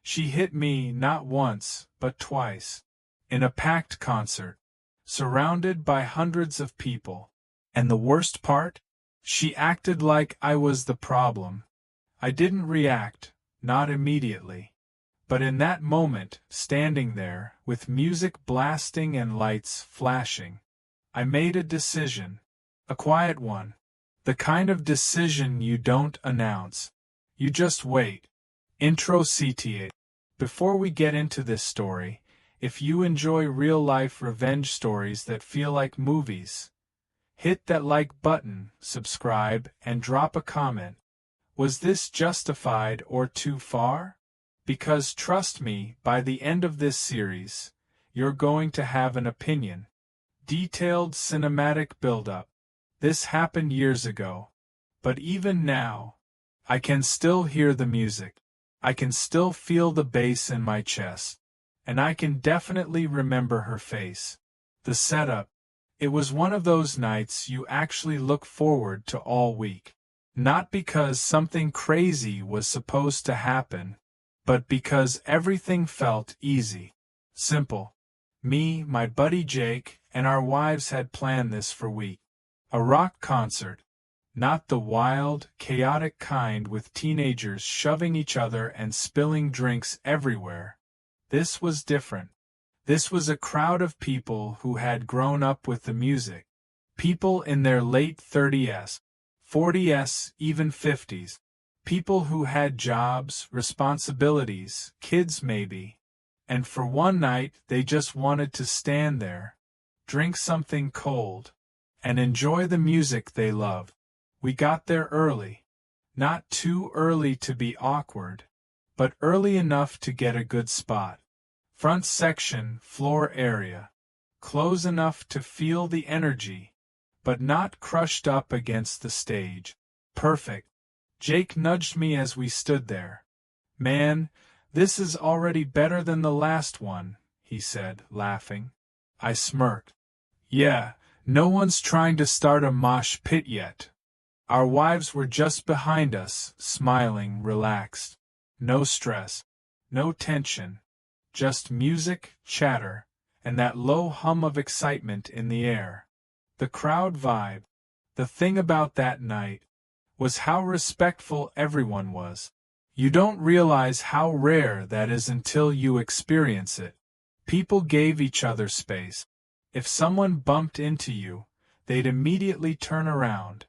She hit me not once, but twice. In a packed concert, surrounded by hundreds of people. And the worst part? She acted like I was the problem. I didn't react, not immediately. But in that moment, standing there, with music blasting and lights flashing, I made a decision. A quiet one. The kind of decision you don't announce. You just wait. Intro CTA. Before we get into this story, if you enjoy real-life revenge stories that feel like movies, hit that like button, subscribe, and drop a comment. Was this justified or too far? Because trust me, by the end of this series, you're going to have an opinion. Detailed cinematic build-up. This happened years ago. But even now, I can still hear the music. I can still feel the bass in my chest. And I can definitely remember her face. The setup. It was one of those nights you actually look forward to all week. Not because something crazy was supposed to happen, but because everything felt easy. Simple. Me, my buddy Jake, and our wives had planned this for weeks. A rock concert. Not the wild, chaotic kind with teenagers shoving each other and spilling drinks everywhere. This was different. This was a crowd of people who had grown up with the music. People in their late 30s, 40s, even 50s. People who had jobs, responsibilities, kids maybe. And for one night they just wanted to stand there, drink something cold, and enjoy the music they loved. We got there early. Not too early to be awkward, but early enough to get a good spot. Front section, floor area. Close enough to feel the energy, but not crushed up against the stage. Perfect. Jake nudged me as we stood there. Man, this is already better than the last one, he said, laughing. I smirked. Yeah, no one's trying to start a mosh pit yet. Our wives were just behind us, smiling, relaxed. No stress. No tension. Just music, chatter, and that low hum of excitement in the air. The crowd vibe. The thing about that night was how respectful everyone was. You don't realize how rare that is until you experience it. People gave each other space. If someone bumped into you, they'd immediately turn around.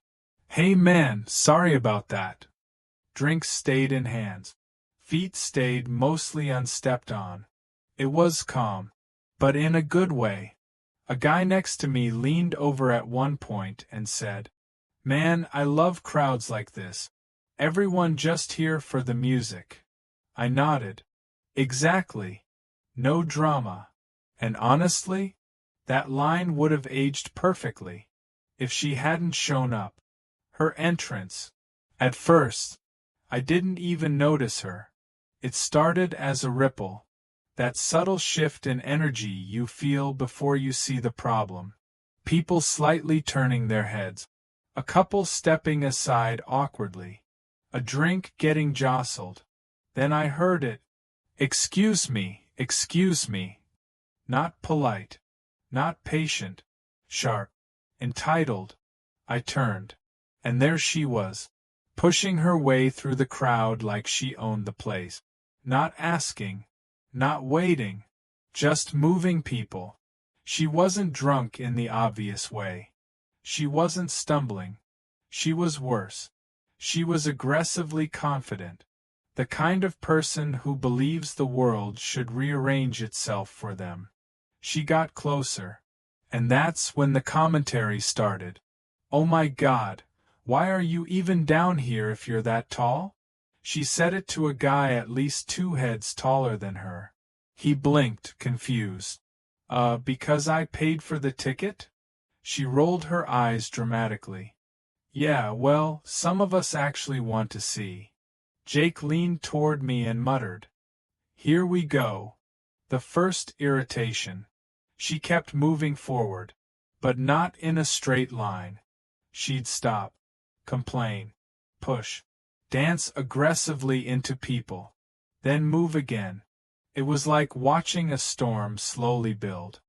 Hey man, sorry about that. Drinks stayed in hands. Feet stayed mostly unstepped on. It was calm, but in a good way. A guy next to me leaned over at one point and said, Man, I love crowds like this. Everyone just here for the music. I nodded. Exactly. No drama. And honestly, that line would have aged perfectly if she hadn't shown up. Her entrance. At first, I didn't even notice her. It started as a ripple. That subtle shift in energy you feel before you see the problem. People slightly turning their heads. A couple stepping aside awkwardly. A drink getting jostled. Then I heard it. Excuse me, excuse me. Not polite. Not patient. Sharp. Entitled. I turned. And there she was. Pushing her way through the crowd like she owned the place. Not asking. Not waiting. Just moving people. She wasn't drunk in the obvious way. She wasn't stumbling. She was worse. She was aggressively confident. The kind of person who believes the world should rearrange itself for them. She got closer. And that's when the commentary started. Oh my God, why are you even down here if you're that tall? She said it to a guy at least 2 heads taller than her. He blinked, confused. Because I paid for the ticket? She rolled her eyes dramatically. Yeah, well, some of us actually want to see. Jake leaned toward me and muttered. Here we go. The first irritation. She kept moving forward, but not in a straight line. She'd stop, complain, push, dance aggressively into people. then move again. It was like watching a storm slowly build.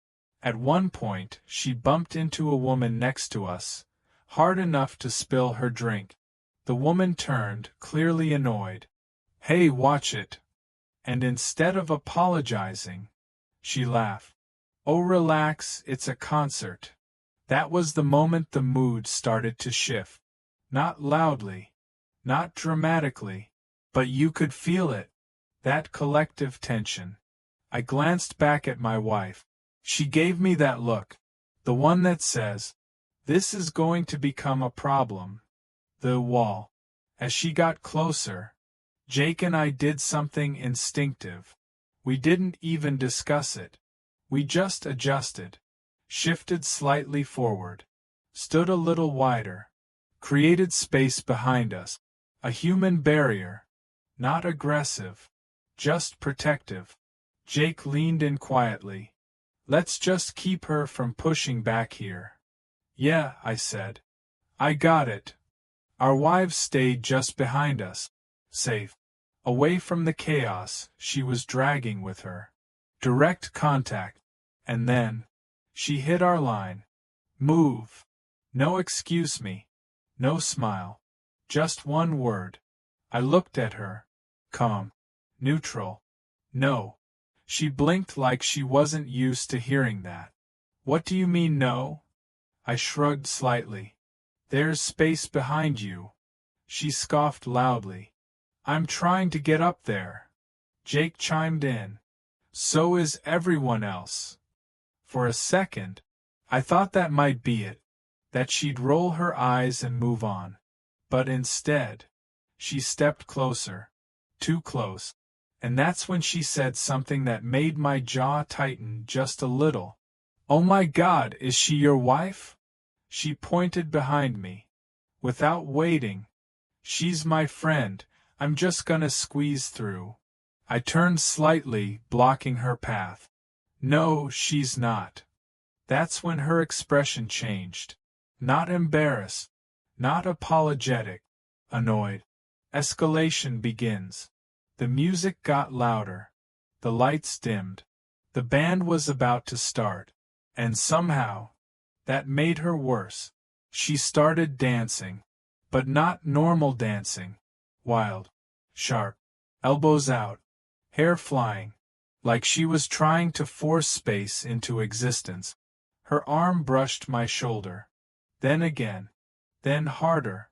At one point, she bumped into a woman next to us, hard enough to spill her drink. The woman turned, clearly annoyed. "Hey, watch it." And instead of apologizing, she laughed. "Oh, relax, it's a concert." That was the moment the mood started to shift. Not loudly, not dramatically, but you could feel it. That collective tension. I glanced back at my wife. She gave me that look. The one that says, "This is going to become a problem." The wall. As she got closer, Jake and I did something instinctive. We didn't even discuss it. We just adjusted, shifted slightly forward, stood a little wider, created space behind us. A human barrier. Not aggressive, just protective. Jake leaned in quietly. "Let's just keep her from pushing back here." "Yeah," I said. "I got it." Our wives stayed just behind us, safe, away from the chaos she was dragging with her. Direct contact. And then, she hit our line. Move. No excuse me. No smile. Just one word. I looked at her. Calm. Neutral. No. She blinked like she wasn't used to hearing that. "What do you mean no?" I shrugged slightly. "There's space behind you." She scoffed loudly. "I'm trying to get up there." Jake chimed in. "So is everyone else." For a second, I thought that might be it, that she'd roll her eyes and move on. But instead, she stepped closer. Too close. And that's when she said something that made my jaw tighten just a little. "Oh my God, is she your wife?" She pointed behind me. Without waiting. "She's my friend, I'm just gonna squeeze through." I turned slightly, blocking her path. "No, she's not." That's when her expression changed. Not embarrassed. Not apologetic. Annoyed. Escalation begins. The music got louder. The lights dimmed. The band was about to start. And somehow, that made her worse. She started dancing. But not normal dancing. Wild. Sharp. Elbows out. Hair flying. Like she was trying to force space into existence. Her arm brushed my shoulder. Then again. Then harder.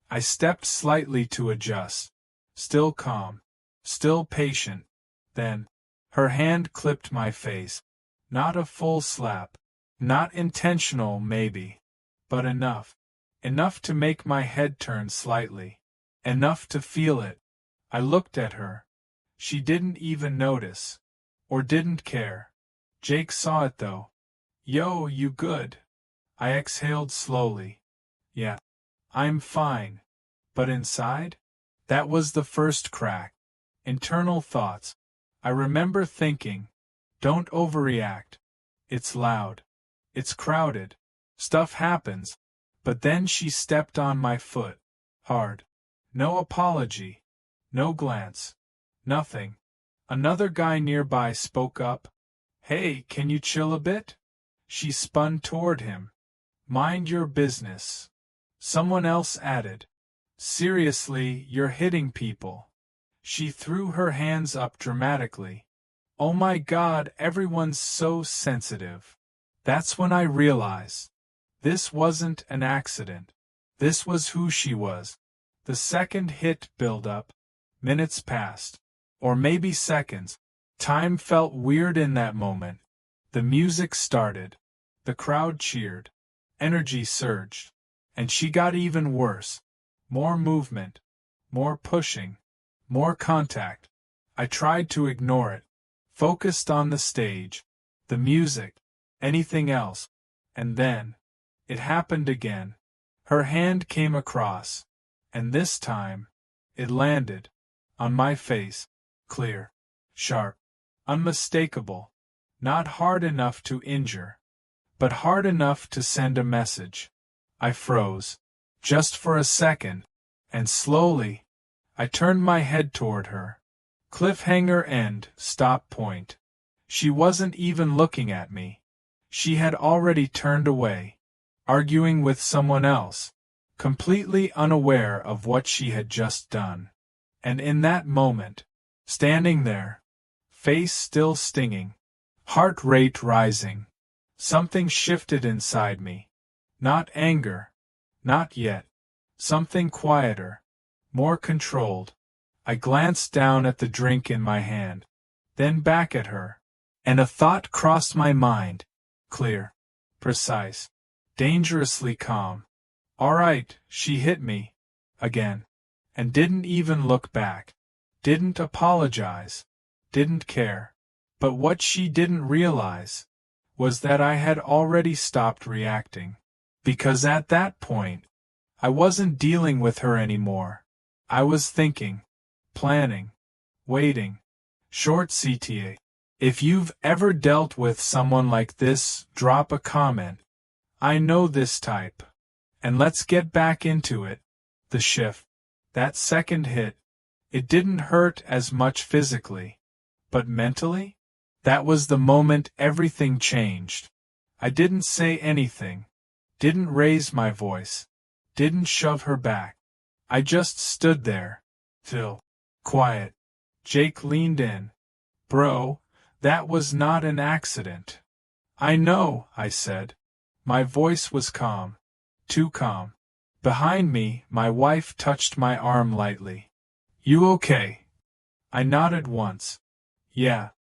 I stepped slightly to adjust. Still calm. Still patient. Then, her hand clipped my face. Not a full slap. Not intentional, maybe. But enough. Enough to make my head turn slightly. Enough to feel it. I looked at her. She didn't even notice. Or didn't care. Jake saw it though. "Yo, you good?" I exhaled slowly. "Yeah. I'm fine." But inside? That was the first crack. Internal thoughts. I remember thinking, don't overreact. It's loud. It's crowded. Stuff happens. But then she stepped on my foot. Hard. No apology. No glance. Nothing. Another guy nearby spoke up. "Hey, can you chill a bit?" She spun toward him. "Mind your business." Someone else added. "Seriously, you're hitting people." She threw her hands up dramatically. "Oh my God, everyone's so sensitive." That's when I realized. This wasn't an accident. This was who she was. The second hit built up. Minutes passed. Or maybe seconds. Time felt weird in that moment. The music started. The crowd cheered. Energy surged. And she got even worse. More movement. More pushing. More contact. I tried to ignore it. Focused on the stage. The music. Anything else. And then. It happened again. Her hand came across. And this time. It landed. On my face. Clear. Sharp. Unmistakable. Not hard enough to injure. But hard enough to send a message. I froze. Just for a second. And slowly, I turned my head toward her. Cliffhanger end, stop point. She wasn't even looking at me. She had already turned away, arguing with someone else, completely unaware of what she had just done. And in that moment, standing there, face still stinging, heart rate rising, something shifted inside me. Not anger. Not yet. Something quieter, more controlled. I glanced down at the drink in my hand, then back at her, and a thought crossed my mind. Clear, precise, dangerously calm. All right, she hit me. Again. And didn't even look back. Didn't apologize. Didn't care. But what she didn't realize was that I had already stopped reacting. Because at that point, I wasn't dealing with her anymore. I was thinking, planning, waiting. Short CTA. If you've ever dealt with someone like this, drop a comment. I know this type. And let's get back into it. The shift. That second hit. It didn't hurt as much physically. But mentally? That was the moment everything changed. I didn't say anything. Didn't raise my voice. Didn't shove her back. I just stood there. Till. Quiet. Jake leaned in. Bro, that was not an accident. I know, I said. My voice was calm. Too calm. Behind me, my wife touched my arm lightly. You okay? I nodded once. Yeah.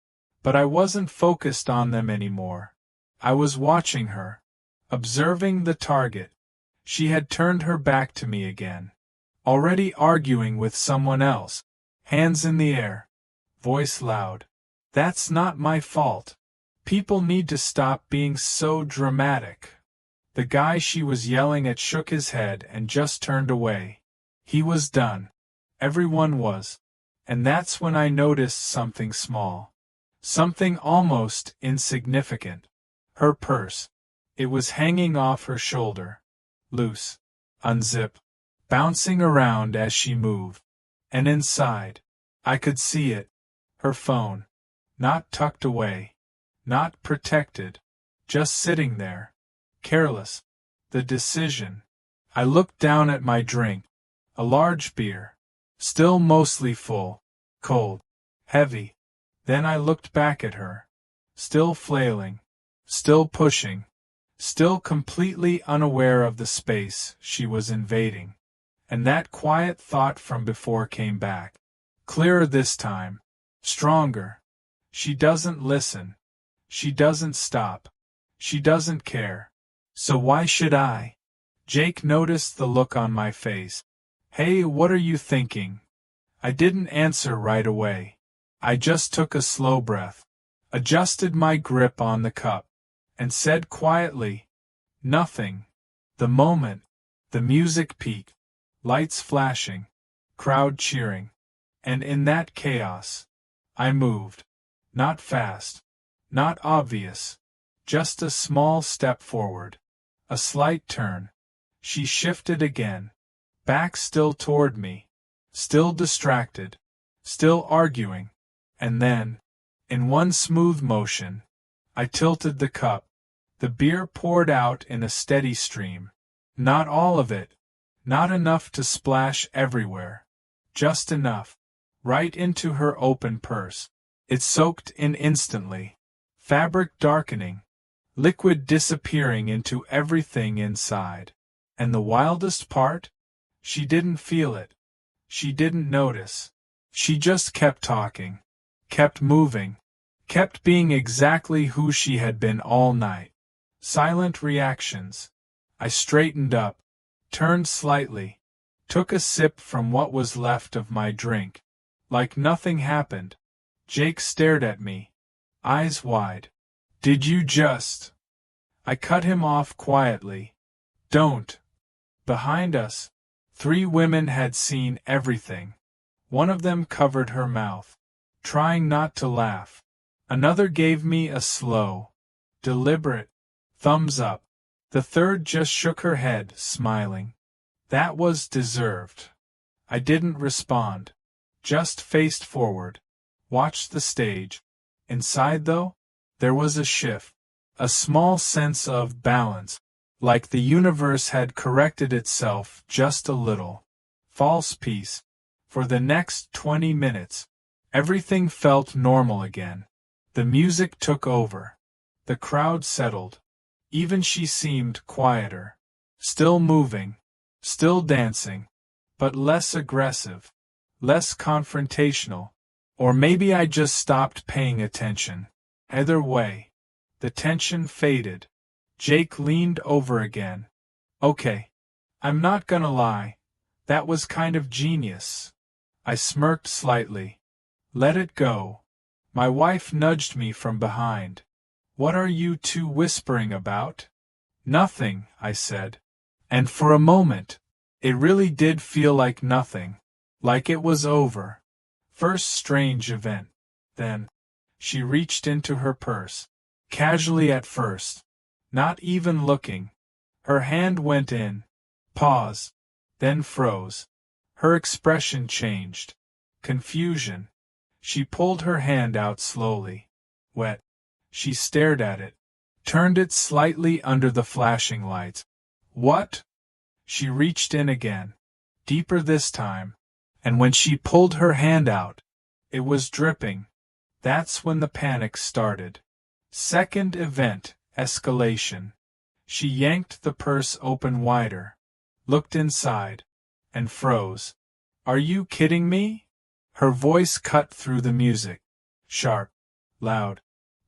But I wasn't focused on them anymore. I was watching her. Observing the target. She had turned her back to me again. Already arguing with someone else. Hands in the air. Voice loud. That's not my fault. People need to stop being so dramatic. The guy she was yelling at shook his head and just turned away. He was done. Everyone was. And that's when I noticed something small. Something almost insignificant. Her purse. It was hanging off her shoulder. Loose. Unzip. Bouncing around as she moved. And inside, I could see it. Her phone. Not tucked away. Not protected. Just sitting there. Careless. The decision. I looked down at my drink. A large beer. Still mostly full. Cold. Heavy. Then I looked back at her. Still flailing. Still pushing. Still completely unaware of the space she was invading. And that quiet thought from before came back. Clearer this time. Stronger. She doesn't listen. She doesn't stop. She doesn't care. So why should I? Jake noticed the look on my face. Hey, what are you thinking? I didn't answer right away. I just took a slow breath, adjusted my grip on the cup, and said quietly, nothing. The moment, the music peaked, lights flashing, crowd cheering, and in that chaos, I moved. Not fast, not obvious, just a small step forward, a slight turn. She shifted again, back still toward me, still distracted, still arguing, and then, in one smooth motion, I tilted the cup. The beer poured out in a steady stream. Not all of it, not enough to splash everywhere, just enough, right into her open purse. It soaked in instantly, fabric darkening, liquid disappearing into everything inside. And the wildest part? She didn't feel it. She didn't notice. She just kept talking, kept moving, kept being exactly who she had been all night. Silent reactions. I straightened up, turned slightly, took a sip from what was left of my drink. Like nothing happened. Jake stared at me, eyes wide. Did you just? I cut him off quietly. Don't. Behind us, 3 women had seen everything. One of them covered her mouth, trying not to laugh. Another gave me a slow, deliberate thumbs up. The third just shook her head, smiling. That was deserved. I didn't respond, just faced forward, watched the stage. Inside, though, there was a shift, a small sense of balance, like the universe had corrected itself just a little. False peace. For the next 20 minutes, everything felt normal again. The music took over. The crowd settled. Even she seemed quieter. Still moving. Still dancing. But less aggressive. Less confrontational. Or maybe I just stopped paying attention. Either way, the tension faded. Jake leaned over again. Okay. I'm not gonna lie. That was kind of genius. I smirked slightly. Let it go. My wife nudged me from behind. What are you two whispering about? Nothing, I said. And for a moment, it really did feel like nothing. Like it was over. First strange event. Then, she reached into her purse. Casually at first. Not even looking. Her hand went in. Pause. Then froze. Her expression changed. Confusion. She pulled her hand out slowly. Wet. She stared at it. Turned it slightly under the flashing lights. What? She reached in again. Deeper this time. And when she pulled her hand out, it was dripping. That's when the panic started. Second event, escalation. She yanked the purse open wider, looked inside, and froze. Are you kidding me? Her voice cut through the music. Sharp. Loud.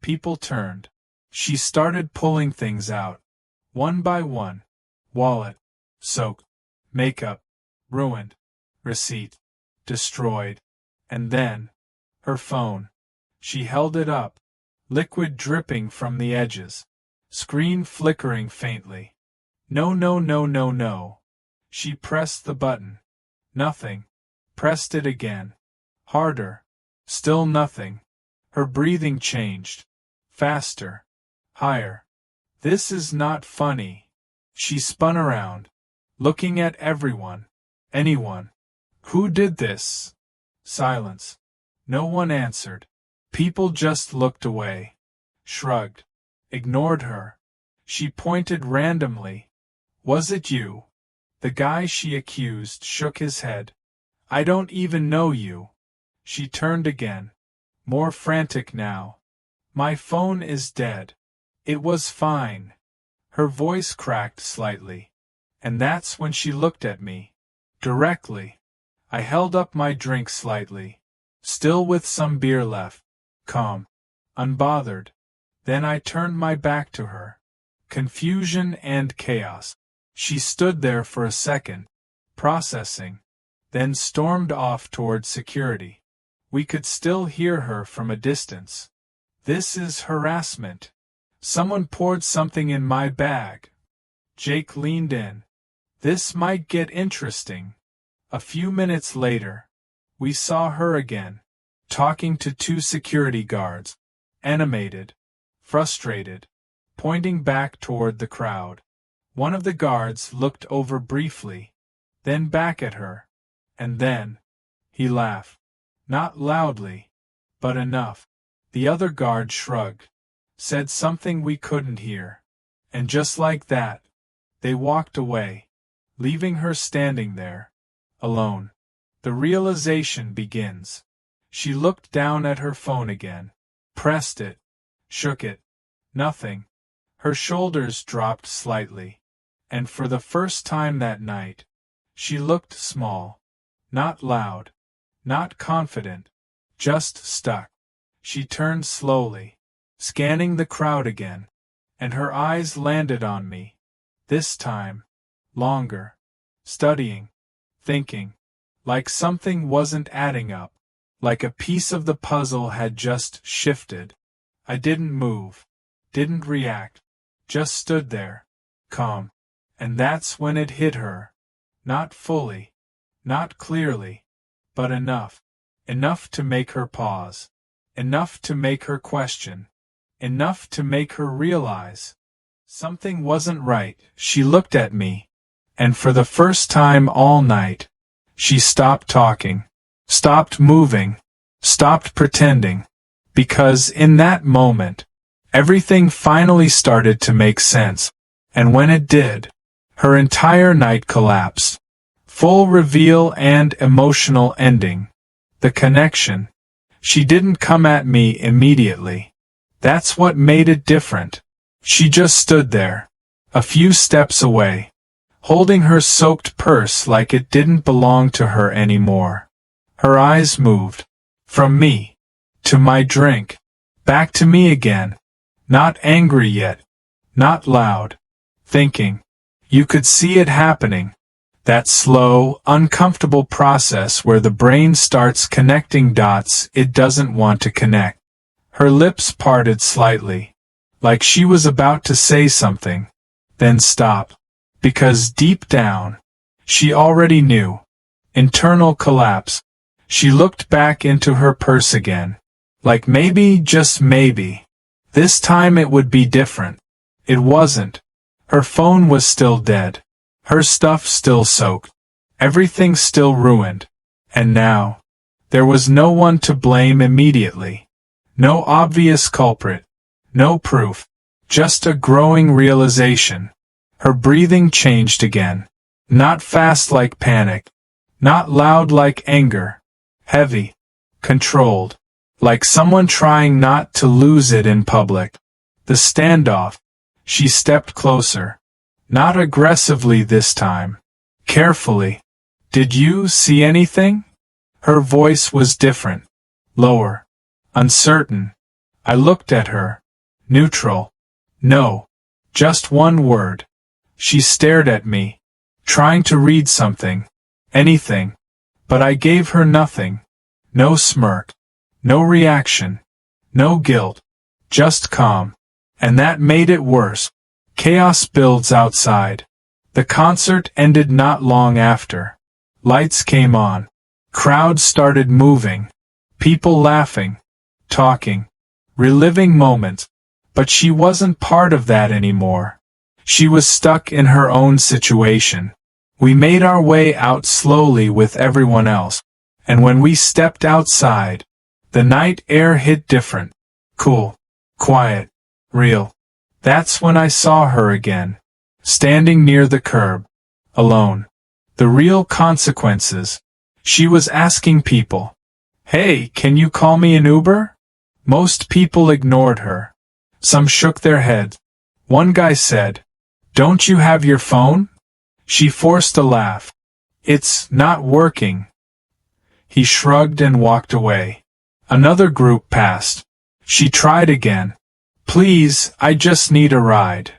People turned. She started pulling things out. One by one. Wallet. Soaked. Makeup. Ruined. Receipt. Destroyed. And then, her phone. She held it up. Liquid dripping from the edges. Screen flickering faintly. No, no, no, no, no. She pressed the button. Nothing. Pressed it again. Harder. Still nothing. Her breathing changed. Faster. Higher. This is not funny. She spun around, looking at everyone. Anyone. Who did this? Silence. No one answered. People just looked away. Shrugged. Ignored her. She pointed randomly. Was it you? The guy she accused shook his head. I don't even know you. She turned again. More frantic now. My phone is dead. It was fine. Her voice cracked slightly. And that's when she looked at me. Directly. I held up my drink slightly. Still with some beer left. Calm. Unbothered. Then I turned my back to her. Confusion and chaos. She stood there for a second, processing, then stormed off toward security. We could still hear her from a distance. This is harassment. Someone poured something in my bag. Jake leaned in. This might get interesting. A few minutes later, we saw her again, talking to two security guards, animated, frustrated, pointing back toward the crowd. One of the guards looked over briefly, then back at her, and then, he laughed. Not loudly, but enough. The other guard shrugged, said something we couldn't hear, and just like that, they walked away, leaving her standing there, alone. The realization begins. She looked down at her phone again, pressed it, shook it. Nothing. Her shoulders dropped slightly, and for the first time that night, she looked small, not loud, not confident, just stuck. She turned slowly, scanning the crowd again, and her eyes landed on me. This time, longer, studying, thinking, like something wasn't adding up, like a piece of the puzzle had just shifted. I didn't move, didn't react, just stood there, calm, and that's when it hit her. Not fully, not clearly, but enough. Enough to make her pause. Enough to make her question. Enough to make her realize. Something wasn't right. She looked at me. And for the first time all night, she stopped talking. Stopped moving. stopped pretending. Because in that moment, everything finally started to make sense. And when it did, her entire night collapsed. Full reveal and emotional ending. The connection. She didn't come at me immediately. That's what made it different. She just stood there, a few steps away, holding her soaked purse like it didn't belong to her anymore. Her eyes moved. From me. To my drink. Back to me again. Not angry yet. Not loud. Thinking. You could see it happening. That slow, uncomfortable process where the brain starts connecting dots it doesn't want to connect. Her lips parted slightly, like she was about to say something, then stop, because deep down, she already knew. Internal collapse. She looked back into her purse again, like maybe, just maybe, this time it would be different. It wasn't. Her phone was still dead. Her stuff still soaked. Everything still ruined. And now, there was no one to blame immediately. No obvious culprit. No proof. Just a growing realization. Her breathing changed again. Not fast like panic. Not loud like anger. Heavy. Controlled. Like someone trying not to lose it in public. The standoff. She stepped closer. Not aggressively this time. Carefully. Did you see anything? Her voice was different. Lower. Uncertain. I looked at her. Neutral. No. Just one word. She stared at me. Trying to read something. Anything. But I gave her nothing. No smirk. No reaction. No guilt. Just calm. And that made it worse. Chaos builds outside. The concert ended not long after. Lights came on. Crowds started moving. People laughing. Talking. Reliving moments. But she wasn't part of that anymore. She was stuck in her own situation. We made our way out slowly with everyone else. And when we stepped outside, the night air hit different. Cool. Quiet. Real. That's when I saw her again. Standing near the curb. Alone. The real consequences. She was asking people, "Hey, can you call me an Uber?" Most people ignored her. Some shook their heads. One guy said, "Don't you have your phone?" She forced a laugh. "It's not working." He shrugged and walked away. Another group passed. She tried again. "Please, I just need a ride."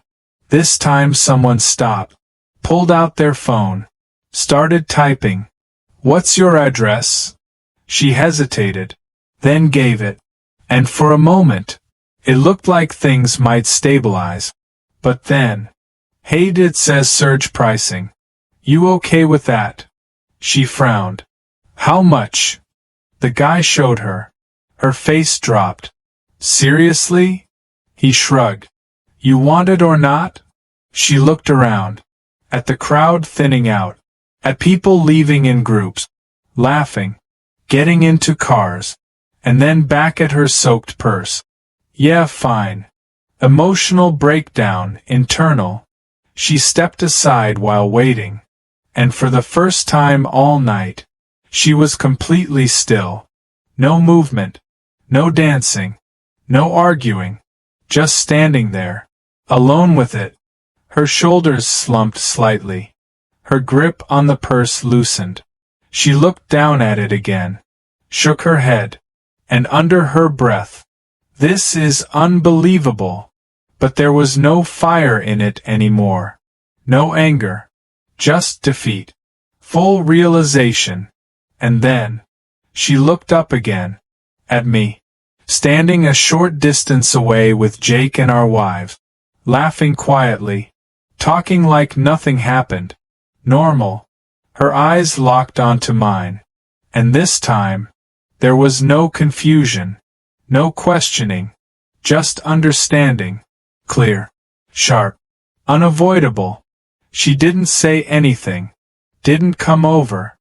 This time someone stopped, pulled out their phone, started typing. "What's your address?" She hesitated, then gave it. And for a moment, it looked like things might stabilize. But then, "Hey, it says surge pricing. You okay with that?" She frowned. "How much?" The guy showed her. Her face dropped. "Seriously?" He shrugged. "You want it or not?" She looked around. At the crowd thinning out. At people leaving in groups. Laughing. Getting into cars. And then back at her soaked purse. "Yeah, fine." Emotional breakdown, internal. She stepped aside while waiting. And for the first time all night, she was completely still. No movement. No dancing. No arguing. Just standing there, alone with it. Her shoulders slumped slightly. Her grip on the purse loosened. She looked down at it again, shook her head, and under her breath, "This is unbelievable." But there was no fire in it anymore. No anger. Just defeat. Full realization. And then, she looked up again. At me. Standing a short distance away with Jake and our wives, laughing quietly, talking like nothing happened. Normal. Her eyes locked onto mine. And this time, there was no confusion, no questioning, just understanding. Clear. Sharp. Unavoidable. She didn't say anything. Didn't come over.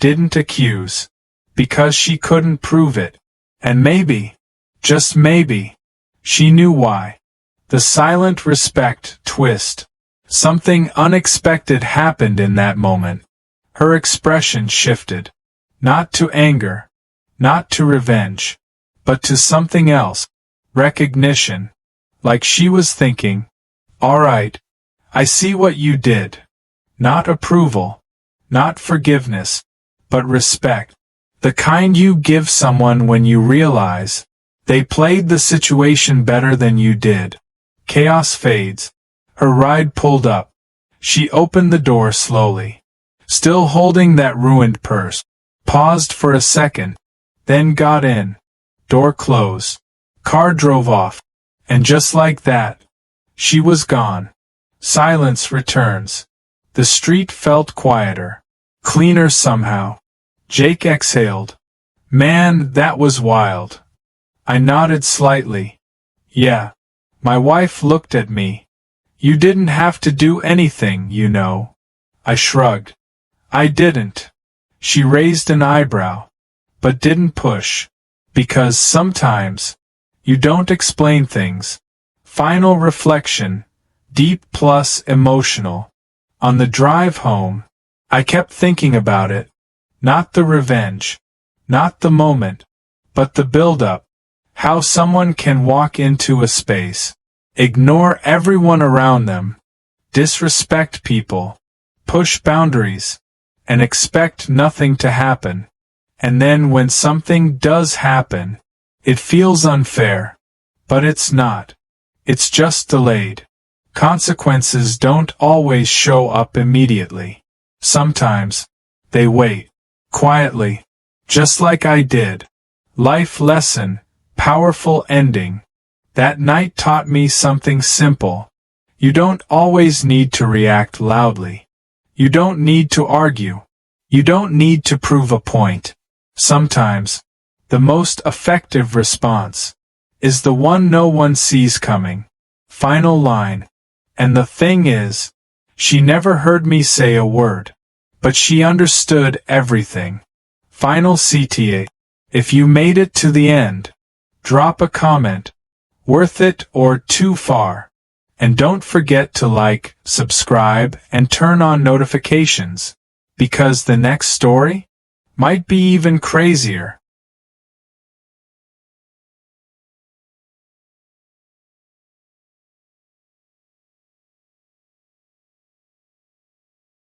Didn't accuse. Because she couldn't prove it. And maybe, just maybe, she knew why. The silent respect twist. Something unexpected happened in that moment. Her expression shifted. Not to anger, not to revenge, but to something else. Recognition. Like she was thinking, all right, I see what you did. Not approval, not forgiveness, but respect. The kind you give someone when you realize they played the situation better than you did. Chaos fades. Her ride pulled up. She opened the door slowly, still holding that ruined purse. Paused for a second, then got in. Door closed. Car drove off. And just like that, she was gone. Silence returns. The street felt quieter, cleaner somehow. Jake exhaled. Man, that was wild. I nodded slightly. Yeah. My wife looked at me. You didn't have to do anything, you know. I shrugged. I didn't. She raised an eyebrow, but didn't push. Because sometimes, you don't explain things. Final reflection, deep plus emotional. On the drive home, I kept thinking about it. Not the revenge, not the moment, but the build-up. How someone can walk into a space, ignore everyone around them, disrespect people, push boundaries, and expect nothing to happen. And then when something does happen, it feels unfair. But it's not. It's just delayed. Consequences don't always show up immediately. Sometimes, they wait. Quietly. Just like I did. Life lesson, powerful ending. That night taught me something simple. You don't always need to react loudly. You don't need to argue. You don't need to prove a point. Sometimes, the most effective response is the one no one sees coming. Final line. And the thing is, she never heard me say a word, but she understood everything. Final CTA. If you made it to the end, drop a comment. Worth it or too far? And don't forget to like, subscribe, and turn on notifications, because the next story might be even crazier.